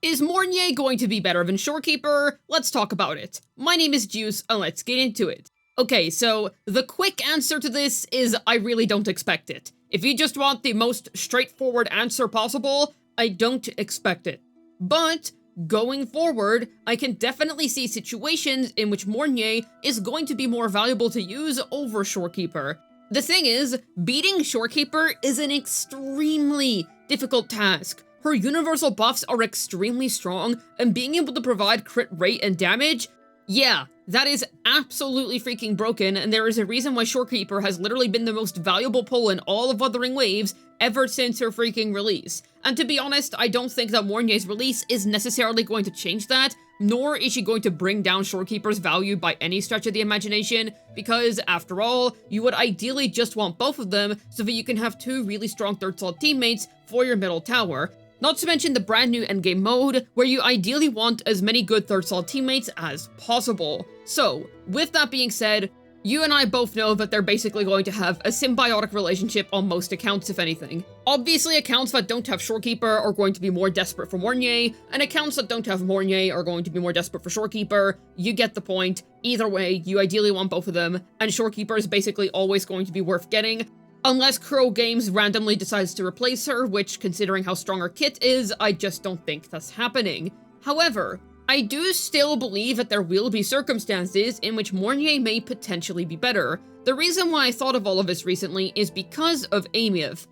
Is Mornye going to be better than Shorekeeper? Let's talk about it. My name is Juice, and let's get into it. Okay, so the quick answer to this is I really don't expect it. If you just want the most straightforward answer possible, I don't expect it. But going forward, I can definitely see situations in which Mornye is going to be more valuable to use over Shorekeeper. The thing is, beating Shorekeeper is an extremely difficult task. Her universal buffs are extremely strong, and being able to provide crit rate and damage, yeah, that is absolutely freaking broken, and there is a reason why Shorekeeper has literally been the most valuable pull in all of Wuthering Waves ever since her freaking release. And to be honest, I don't think that Mornye's release is necessarily going to change that, nor is she going to bring down Shorekeeper's value by any stretch of the imagination, because, after all, you would ideally just want both of them so that you can have two really strong third-slot teammates for your middle tower. Not to mention the brand new endgame mode, where you ideally want as many good third-slot teammates as possible. So, with that being said, you and I both know that they're basically going to have a symbiotic relationship on most accounts, if anything. Obviously, accounts that don't have Shorekeeper are going to be more desperate for Mornye, and accounts that don't have Mornye are going to be more desperate for Shorekeeper. You get the point. Either way, you ideally want both of them, and Shorekeeper is basically always going to be worth getting. Unless Crow Games randomly decides to replace her, which, considering how strong her kit is, I just don't think that's happening. However, I do still believe that there will be circumstances in which Mornye may potentially be better. The reason why I thought of all of this recently is because of Amiev.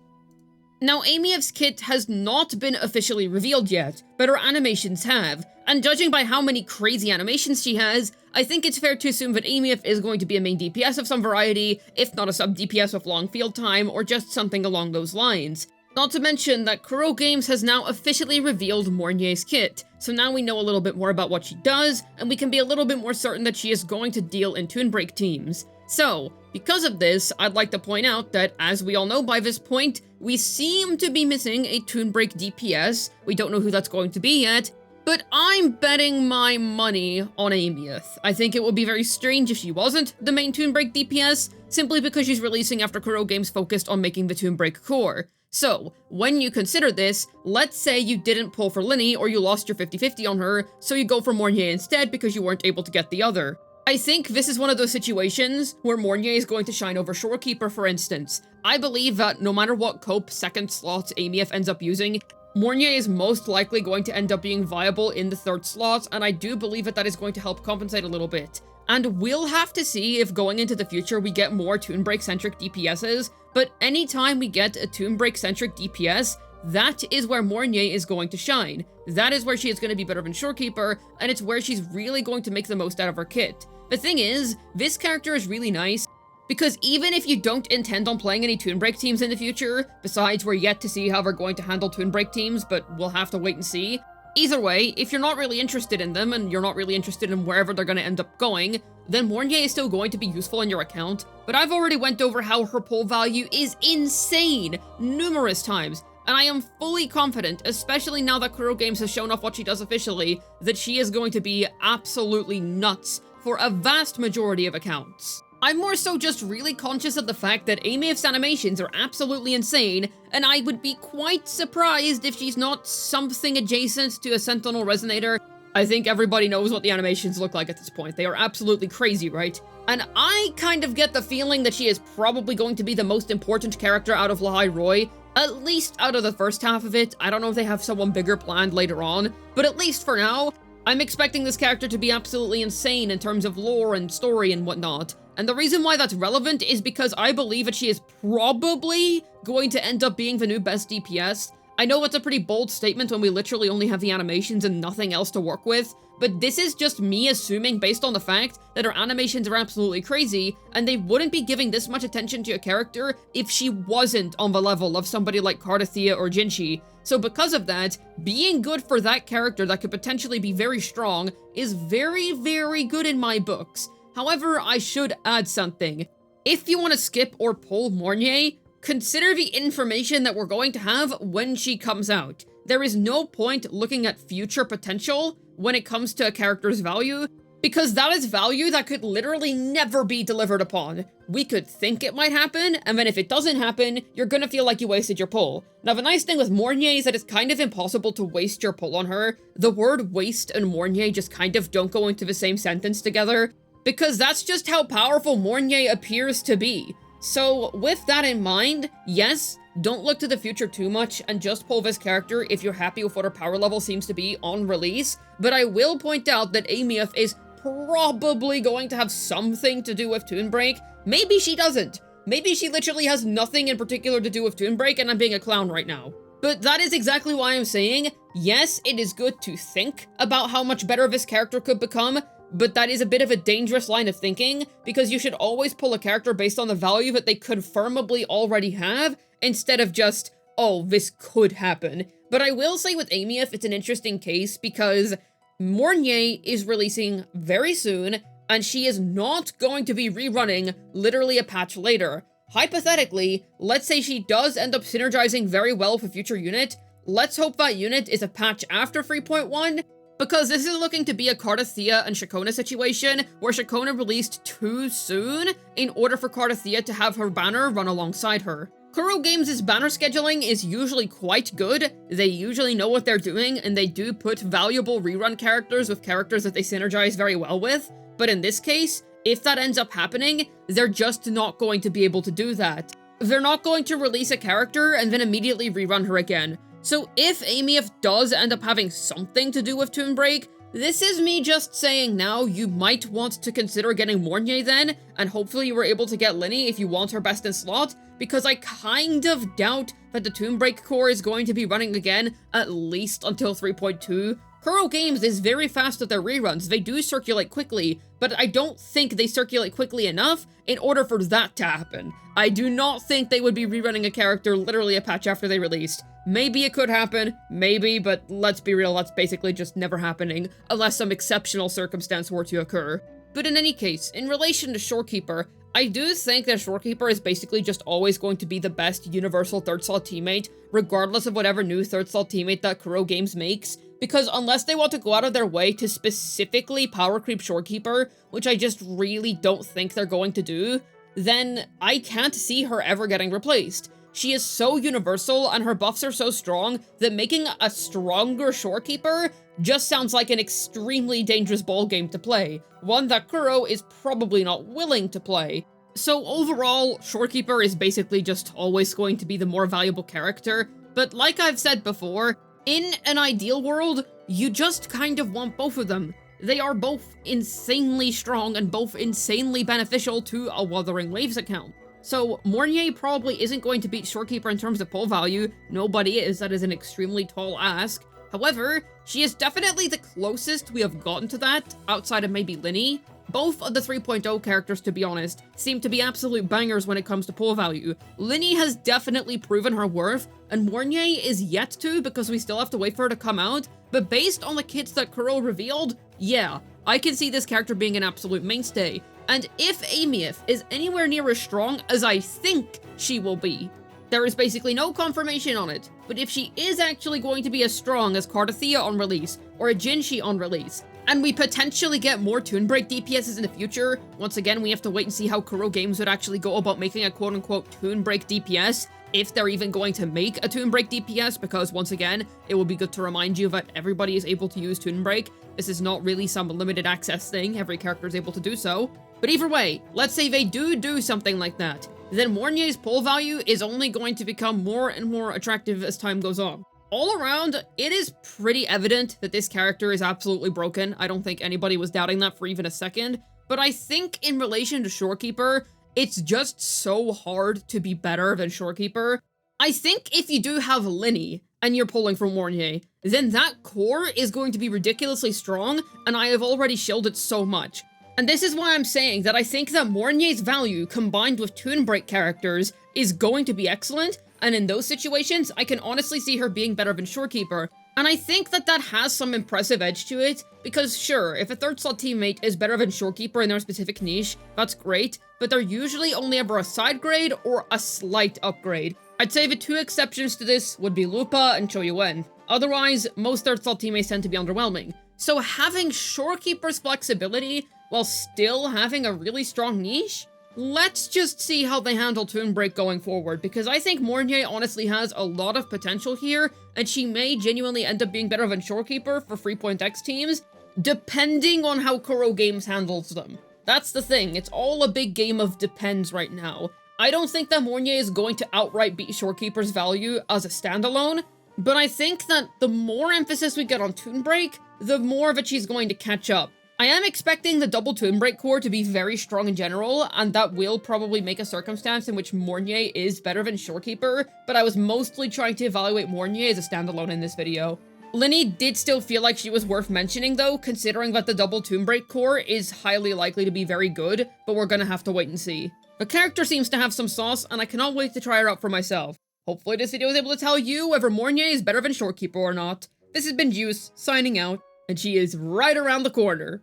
Now, Amiev's kit has not been officially revealed yet, but her animations have, and judging by how many crazy animations she has, I think it's fair to assume that Amiev is going to be a main DPS of some variety, if not a sub-DPS with long field time, or just something along those lines. Not to mention that Crow Games has now officially revealed Mornye's kit, so now we know a little bit more about what she does, and we can be a little bit more certain that she is going to deal in Toon Break teams. So, because of this, I'd like to point out that, as we all know by this point, we seem to be missing a Toon Break DPS. We don't know who that's going to be yet, but I'm betting my money on Amiev. I think it would be very strange if she wasn't the main Toon Break DPS, simply because she's releasing after Crow Games focused on making the Toon Break core. So, when you consider this, let's say you didn't pull for Linny or you lost your 50-50 on her, so you go for Mornye instead because you weren't able to get the other. I think this is one of those situations where Mornye is going to shine over Shorekeeper, for instance. I believe that no matter what cope second slot Amiev ends up using, Mornye is most likely going to end up being viable in the third slot, and I do believe that that is going to help compensate a little bit. And we'll have to see if going into the future we get more Toon Break-centric DPSs, but anytime we get a Toon Break-centric DPS, that is where Mornye is going to shine. That is where she is going to be better than Shorekeeper, and it's where she's really going to make the most out of her kit. The thing is, this character is really nice, because even if you don't intend on playing any Toon Break teams in the future, besides we're yet to see how they're going to handle Toon Break teams, but we'll have to wait and see. Either way, if you're not really interested in them, and you're not really interested in wherever they're going to end up going, then Mornye is still going to be useful in your account, but I've already went over how her pull value is insane numerous times, and I am fully confident, especially now that Crow Games has shown off what she does officially, that she is going to be absolutely nuts for a vast majority of accounts. I'm more so just really conscious of the fact that Amiev's animations are absolutely insane, and I would be quite surprised if she's not something adjacent to a Sentinel Resonator. I think everybody knows what the animations look like at this point. They are absolutely crazy, right? And I kind of get the feeling that she is probably going to be the most important character out of Lahai Roi, at least out of the first half of it. I don't know if they have someone bigger planned later on, but at least for now, I'm expecting this character to be absolutely insane in terms of lore and story and whatnot. And the reason why that's relevant is because I believe that she is probably going to end up being the new best DPS. I know it's a pretty bold statement when we literally only have the animations and nothing else to work with, but this is just me assuming based on the fact that her animations are absolutely crazy, and they wouldn't be giving this much attention to a character if she wasn't on the level of somebody like Cardathea or Jinchi. So because of that, being good for that character that could potentially be very strong is very, very good in my books. However, I should add something. If you want to skip or pull Mornye, consider the information that we're going to have when she comes out. There is no point looking at future potential when it comes to a character's value, Because that is value that could literally never be delivered upon. We could think it might happen, and then if it doesn't happen, you're gonna feel like you wasted your pull. Now, the nice thing with Mornye is that it's kind of impossible to waste your pull on her. The word waste and Mornye just kind of don't go into the same sentence together, because that's just how powerful Mornye appears to be. So, with that in mind, yes, don't look to the future too much and just pull this character if you're happy with what her power level seems to be on release, but I will point out that Amief is probably going to have something to do with Toon Break. Maybe she doesn't. Maybe she literally has nothing in particular to do with Toon Break and I'm being a clown right now. But that is exactly why I'm saying, yes, it is good to think about how much better this character could become, but that is a bit of a dangerous line of thinking, because you should always pull a character based on the value that they confirmably already have, instead of just, oh, this could happen. But I will say with Amief, it's an interesting case, because Mornye is releasing very soon, and she is not going to be rerunning literally a patch later. Hypothetically, let's say she does end up synergizing very well with a future unit. Let's hope that unit is a patch after 3.1, because this is looking to be a Cardathea and Shakona situation, where Shakona released too soon in order for Cardathea to have her banner run alongside her. Kuro Games' banner scheduling is usually quite good. They usually know what they're doing, and they do put valuable rerun characters with characters that they synergize very well with. But in this case, if that ends up happening, they're just not going to be able to do that. They're not going to release a character and then immediately rerun her again. So if Amief does end up having something to do with Toon Break, this is me just saying now you might want to consider getting Mornye then, and hopefully you were able to get Linny if you want her best in slot, because I kind of doubt that the Toon Break core is going to be running again, at least until 3.2. Kuro Games is very fast with their reruns. They do circulate quickly, but I don't think they circulate quickly enough in order for that to happen. I do not think they would be rerunning a character literally a patch after they released. Maybe it could happen, maybe, but let's be real, that's basically just never happening, unless some exceptional circumstance were to occur. But in any case, in relation to Shorekeeper, I do think that Shorekeeper is basically just always going to be the best universal third slot teammate, regardless of whatever new third slot teammate that Kuro Games makes, because unless they want to go out of their way to specifically power creep Shorekeeper, which I just really don't think they're going to do, then I can't see her ever getting replaced. She is so universal and her buffs are so strong that making a stronger Shorekeeper just sounds like an extremely dangerous ballgame to play, one that Kuro is probably not willing to play. So overall, Shorekeeper is basically just always going to be the more valuable character, but like I've said before, in an ideal world, you just kind of want both of them. They are both insanely strong and both insanely beneficial to a Wuthering Waves account. So Mornye probably isn't going to beat Shorekeeper in terms of pull value. Nobody is. That is an extremely tall ask. However, she is definitely the closest we have gotten to that, outside of maybe Linny. Both of the 3.0 characters, to be honest, seem to be absolute bangers when it comes to pull value. Linny has definitely proven her worth, and Mornye is yet to, because we still have to wait for her to come out, but based on the kits that Kuro revealed, yeah, I can see this character being an absolute mainstay. And if Amief is anywhere near as strong as I think she will be, there is basically no confirmation on it, but if she is actually going to be as strong as Cardathea on release, or a Jinshi on release, and we potentially get more Toon Break DPSs in the future, once again we have to wait and see how Kuro Games would actually go about making a quote-unquote Toon Break DPS, if they're even going to make a Toon Break DPS, because once again, it will be good to remind you that everybody is able to use Toon Break. This is not really some limited access thing, every character is able to do so. But either way, let's say they do something like that, then Mornye's pull value is only going to become more and more attractive as time goes on. All around, it is pretty evident that this character is absolutely broken. I don't think anybody was doubting that for even a second, but I think in relation to Shorekeeper, it's just so hard to be better than Shorekeeper. I think if you do have Linny, and you're pulling from Mornye, then that core is going to be ridiculously strong, and I have already shielded it so much. And this is why I'm saying that I think that Mornye's value combined with Toon Break characters is going to be excellent, and in those situations, I can honestly see her being better than Shorekeeper. And I think that that has some impressive edge to it, because sure, if a third slot teammate is better than Shorekeeper in their specific niche, that's great, but they're usually only ever a side grade or a slight upgrade. I'd say the two exceptions to this would be Lupa and Choyuwen. Otherwise, most third slot teammates tend to be underwhelming. So having Shorekeeper's flexibility while still having a really strong niche? Let's just see how they handle Toon Break going forward, because I think Mornye honestly has a lot of potential here, and she may genuinely end up being better than Shorekeeper for 3.x teams, depending on how Kuro Games handles them. That's the thing, it's all a big game of depends right now. I don't think that Mornye is going to outright beat Shorekeeper's value as a standalone, but I think that the more emphasis we get on Toon Break, the more of it she's going to catch up. I am expecting the double Toon Break core to be very strong in general, and that will probably make a circumstance in which Mornye is better than Shorekeeper, but I was mostly trying to evaluate Mornye as a standalone in this video. Linny did still feel like she was worth mentioning though, considering that the double Toon Break core is highly likely to be very good, but we're gonna have to wait and see. The character seems to have some sauce, and I cannot wait to try her out for myself. Hopefully this video is able to tell you whether Mornye is better than Shorekeeper or not. This has been Juice, signing out, and she is right around the corner.